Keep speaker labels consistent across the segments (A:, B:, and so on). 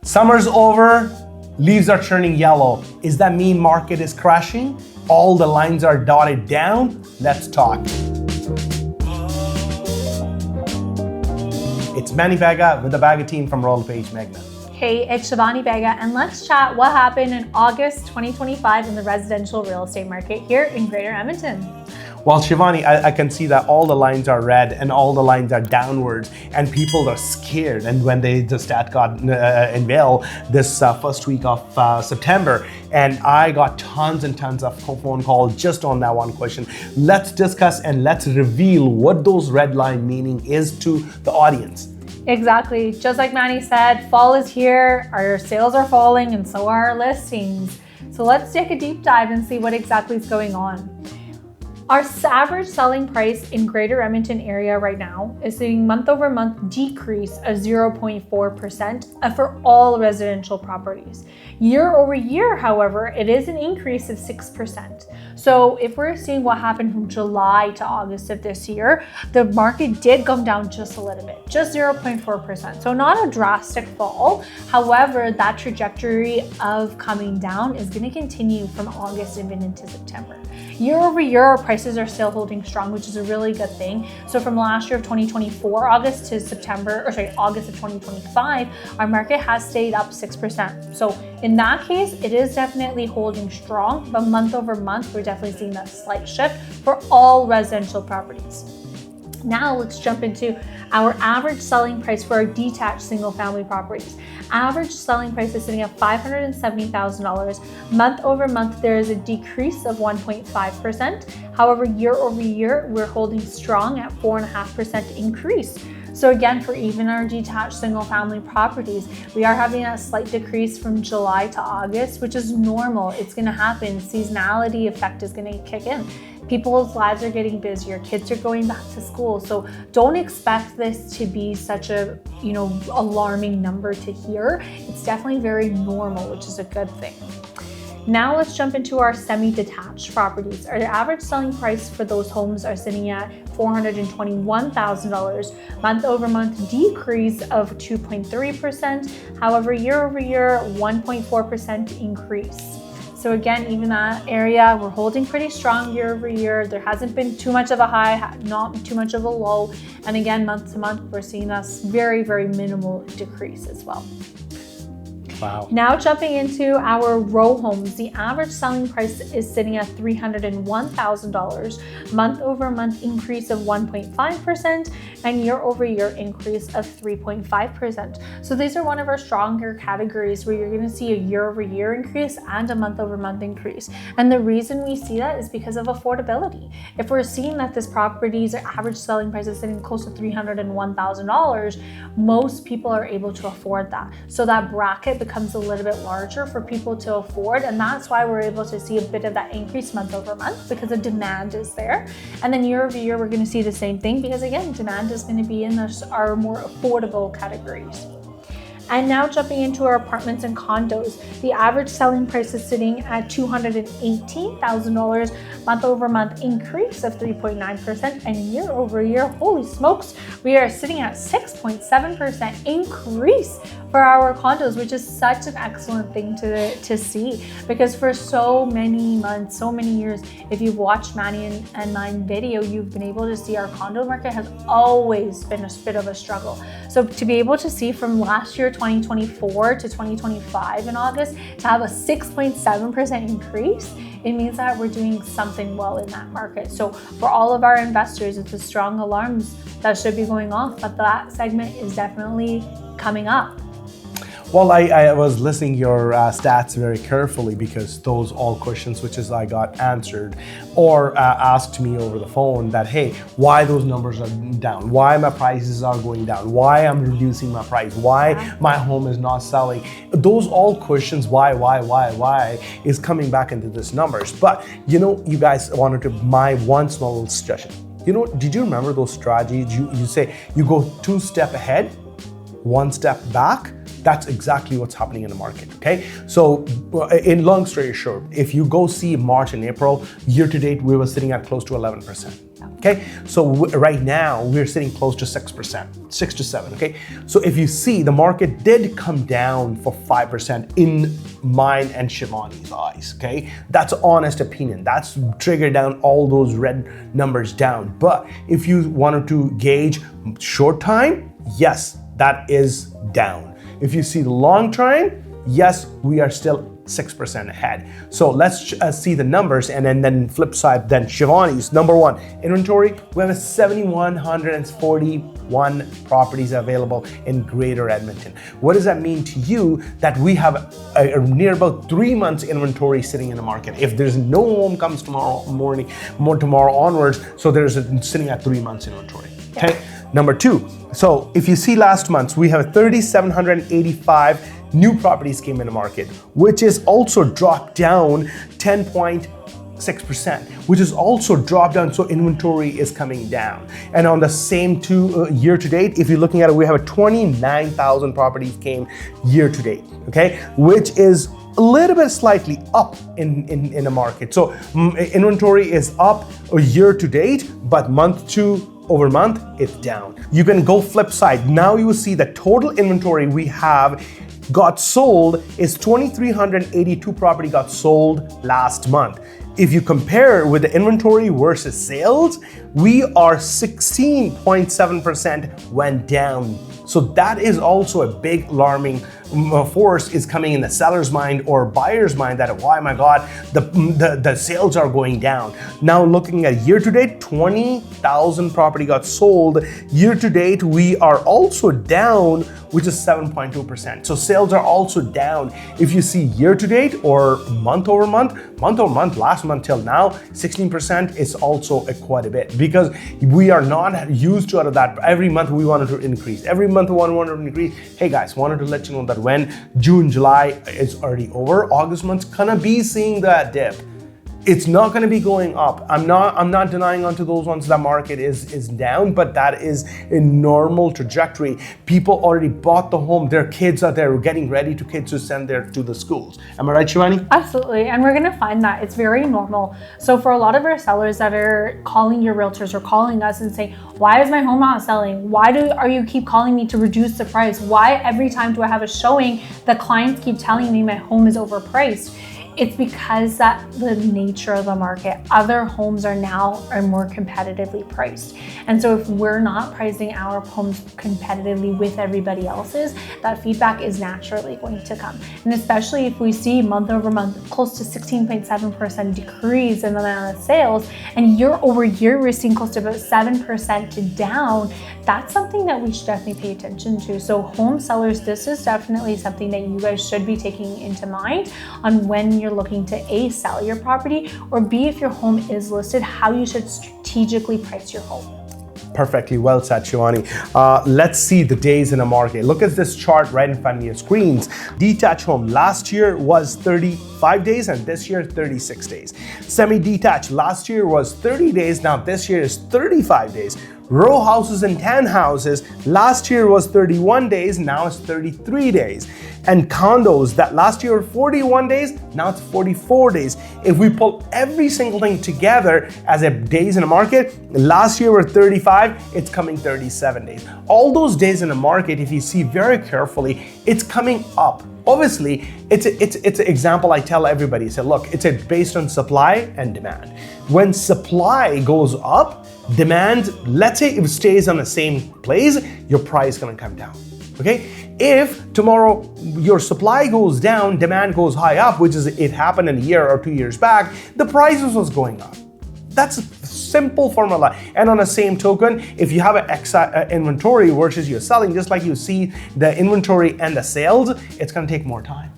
A: Summer's over, leaves are turning yellow. Is that mean market is crashing? All the lines are dotted down? Let's talk. It's Manny Bagga with the Bagga team from LMH Magna.
B: Hey, it's Bagga, and let's chat what happened in August 2025 in the residential real estate market here in Greater Edmonton.
A: Well, Shivani, I can see that all the lines are red and all the lines are downwards, and people are scared. And when the stat got unveiled this first week of September, and I got tons and tons of phone calls just on that one question. Let's discuss and let's reveal what those red line meaning is to the audience.
B: Exactly. Just like Manny said, fall is here, our sales are falling, and so are our listings. So let's take a deep dive and see what exactly is going on. Our average selling price in Greater Edmonton Area right now is seeing month-over-month decrease of 0.4% for all residential properties. Year-over-year, however, it is an increase of 6%. So if we're seeing what happened from July to August of this year, the market did come down just a little bit, just 0.4%. So not a drastic fall. However, that trajectory of coming down is going to continue from August even into September. Year-over-year, our prices are still holding strong, which is a really good thing. So from last year of 2024, August of 2025, our market has stayed up 6%. So in that case, it is definitely holding strong, but month over month, we're definitely seeing that slight shift for all residential properties. Now let's jump into our average selling price for our detached single family properties. Average selling price is sitting at $570,000. Month over month, there is a decrease of 1.5%. However, year over year, we're holding strong at 4.5% increase. So again, for even our detached single family properties, we are having a slight decrease from July to August, which is normal. It's going to happen. Seasonality effect is going to kick in. People's lives are getting busier. Kids are going back to school. So don't expect this to be such a, alarming number to hear. It's definitely very normal, which is a good thing. Now let's jump into our semi-detached properties. Our average selling price for those homes are sitting at $421,000, month over month decrease of 2.3%. However, year over year, 1.4% increase. So again, even that area, we're holding pretty strong year over year. There hasn't been too much of a high, not too much of a low. And again, month to month, we're seeing a very, very minimal decrease as well.
A: Wow.
B: Now jumping into our row homes, the average selling price is sitting at $301,000, month over month increase of 1.5% and year over year increase of 3.5%. So these are one of our stronger categories where you're going to see a year over year increase and a month over month increase. And the reason we see that is because of affordability. If we're seeing that this property's average selling price is sitting close to $301,000, most people are able to afford that. So that bracket becomes a little bit larger for people to afford, and that's why we're able to see a bit of that increase month over month because the demand is there. And then year over year, we're going to see the same thing because again, demand is going to be in our more affordable categories. And now jumping into our apartments and condos, the average selling price is sitting at $218,000, month over month increase of 3.9%, and year over year, holy smokes, we are sitting at 6.7% increase for our condos, which is such an excellent thing to see because for so many months, so many years, if you've watched Manny and mine video, you've been able to see our condo market has always been a bit of a struggle. So to be able to see from last year, 2024 to 2025 in August, to have a 6.7% increase, it means that we're doing something well in that market. So for all of our investors, it's a strong alarms that should be going off, but that segment is definitely coming up.
A: Well, I was listening your stats very carefully because those all questions which I got answered or asked to me over the phone that, hey, why those numbers are down, why my prices are going down, why I'm reducing my price, why my home is not selling. Those all questions, why is coming back into this numbers. But, you guys wanted to, my one small suggestion. Did you remember those strategies? You say you go 2 steps ahead, 1 step back. That's exactly what's happening in the market, okay? So in long story short, if you go see March and April, year to date, we were sitting at close to 11%. Okay, so right now we're sitting close to 6%, 6 to 7. Okay, so if you see, the market did come down for 5% in mine and Shivani's eyes. Okay, that's honest opinion. That's triggered down all those red numbers down. But if you wanted to gauge short time, yes, that is down. If you see the long time, yes, we are still 6% ahead. So let's see the numbers, and then flip side, then Shivani's number one inventory. We have 7,141 properties available in Greater Edmonton. What does that mean to you? That we have a near about 3 months inventory sitting in the market. If there's no home comes tomorrow morning, tomorrow onwards, so there's sitting at 3 months inventory. Okay. Number two. So if you see last month, we have 3,785 new properties came in the market, which is also dropped down 10.6%, which is also dropped down. So inventory is coming down. And on the same year to date, if you're looking at it, we have 29,000 properties came year to date, okay, which is a little bit slightly up in the market. So inventory is up year to date, but month to over month, it's down. You can go flip side. Now you will see the total inventory we have got sold is 2,382 property got sold last month. If you compare with the inventory versus sales, we are 16.7% went down. So that is also a big alarming force is coming in the seller's mind or buyer's mind that, why, my God, the sales are going down. Now looking at year to date, 20,000 property got sold. Year to date, we are also down, which is 7.2%. So sales are also down. If you see year to date or month over month, last month till now, 16% is also quite a bit, because we are not used to out of that. Every month we wanted to increase. Every month we wanted to increase. Hey guys, wanted to let you know that when June, July is already over, August month's gonna be seeing that dip. It's not going to be going up. I'm not denying onto those ones that market is down, but that is a normal trajectory. People already bought the home. Their kids are there getting ready to kids to send their to the schools. Am I right, Shivani?
B: Absolutely. And we're going to find that it's very normal. So for a lot of our sellers that are calling your realtors or calling us and saying, why is my home not selling? Why are you keep calling me to reduce the price? Why every time do I have a showing, the clients keep telling me my home is overpriced? It's because that the nature of the market, other homes are more competitively priced. And so if we're not pricing our homes competitively with everybody else's, that feedback is naturally going to come. And especially if we see month over month, close to 16.7% decrease in the amount of sales, and year over year, we're seeing close to about 7% to down, that's something that we should definitely pay attention to. So home sellers, this is definitely something that you guys should be taking into mind on when you're looking to A, sell your property, or B, if your home is listed, how you should strategically price your home.
A: Perfectly well said, Shivani. Let's see the days in the market. Look at this chart right in front of your screens. Detached home last year was 35 days and this year 36 days. Semi-detached last year was 30 days, now this year is 35 days. Row houses and townhouses last year was 31 days, now it's 33 days. And condos that last year were 41 days, now it's 44 days. If we pull every single thing together as a days in the market, last year were 35, it's coming 37 days. All those days in the market, if you see very carefully, it's coming up. Obviously, it's an example I tell everybody. So look, it's based on supply and demand. When supply goes up, demand, let's say if it stays on the same place, your price is gonna come down, okay? If tomorrow your supply goes down, demand goes high up, which is it happened in a year or 2 years back, the prices was going up. That's a simple formula. And on the same token, if you have an extra inventory versus you're selling, just like you see the inventory and the sales, it's gonna take more time.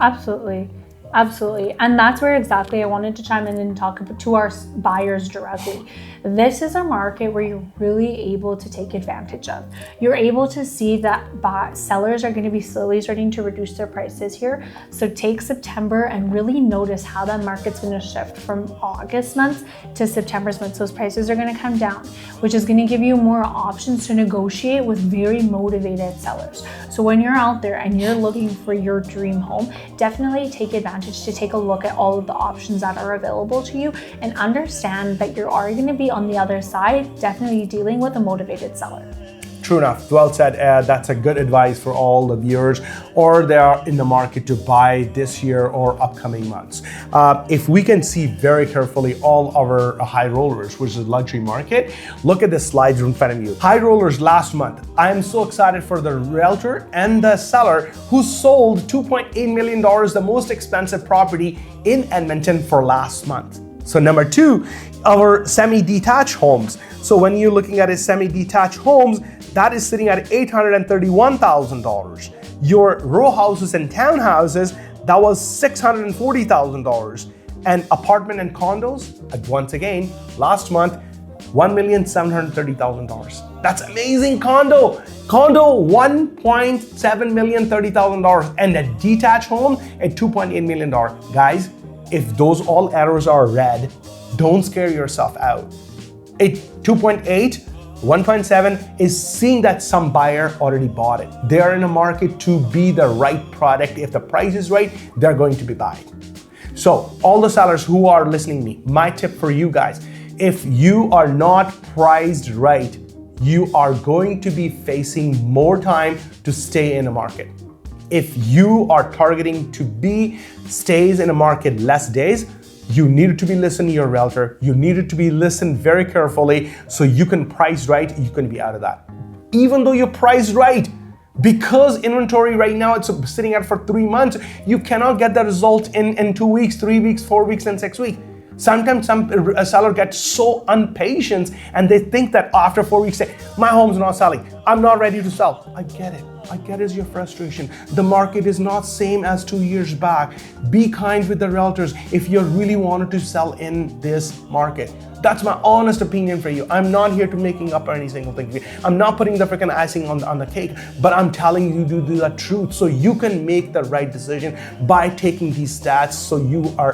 B: Absolutely. Absolutely. And that's where exactly I wanted to chime in and talk to our buyers directly. This is a market where you're really able to take advantage of. You're able to see that sellers are going to be slowly starting to reduce their prices here. So take September and really notice how that market's going to shift from August month to September's month. Those prices are going to come down, which is going to give you more options to negotiate with very motivated sellers. So when you're out there and you're looking for your dream home, definitely take advantage advantage to take a look at all of the options that are available to you and understand that you are going to be on the other side, definitely dealing with a motivated seller.
A: True enough. Well said. That's a good advice for all the viewers, or they are in the market to buy this year or upcoming months. If we can see very carefully all our high rollers, which is luxury market, look at the slides in front of you. High rollers last month. I am so excited for the realtor and the seller who sold $2.8 million, the most expensive property in Edmonton for last month. So number two, our semi-detached homes. So when you're looking at a semi-detached homes, that is sitting at $831,000. Your row houses and townhouses, that was $640,000. And apartment and condos, once again, last month, $1,730,000. That's amazing. Condo, $1.730,000, and a detached home at $2.8 million. Guys, if those all arrows are red, don't scare yourself out. 2.8, 1.7 is seeing that some buyer already bought it. They are in a market to be the right product. If the price is right, they're going to be buying. So all the sellers who are listening to me, my tip for you guys, if you are not priced right, you are going to be facing more time to stay in a market. If you are targeting to be stays in a market less days, you needed to be listening to your realtor. You needed to be listened very carefully so you can price right, you can be out of that. Even though you price right, because inventory right now it's sitting out for 3 months, you cannot get the result in 2 weeks, 3 weeks, 4 weeks, and 6 weeks. Sometimes a seller gets so impatient and they think that after 4 weeks, say, my home's not selling, I'm not ready to sell. I get it your frustration. The market is not same as 2 years back. Be kind with the realtors if you really wanted to sell in this market. That's my honest opinion for you. I'm not here to making up any single thing. I'm not putting the freaking icing on the cake, but I'm telling you to do the truth so you can make the right decision by taking these stats so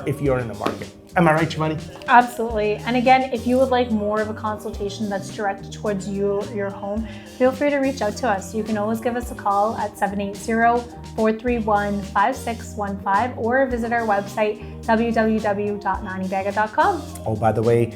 A: if you're in the market. Am I right, Shivani?
B: Absolutely. And again, if you would like more of a consultation that's directed towards you, your home, feel free to reach out to us. You can always give us a call at 780-431-5615 or visit our website, www.nanibagga.com.
A: Oh, by the way,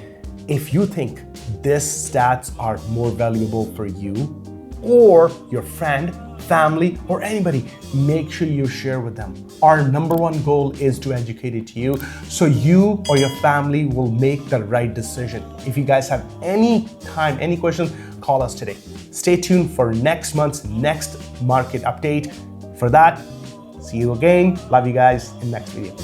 A: if you think these stats are more valuable for you or your friend, family, or anybody, make sure you share with them. Our number one goal is to educate it to you so you or your family will make the right decision. If you guys have any time, any questions, call us today. Stay tuned for next month's next market update. For that, see you again. Love you guys in the next video.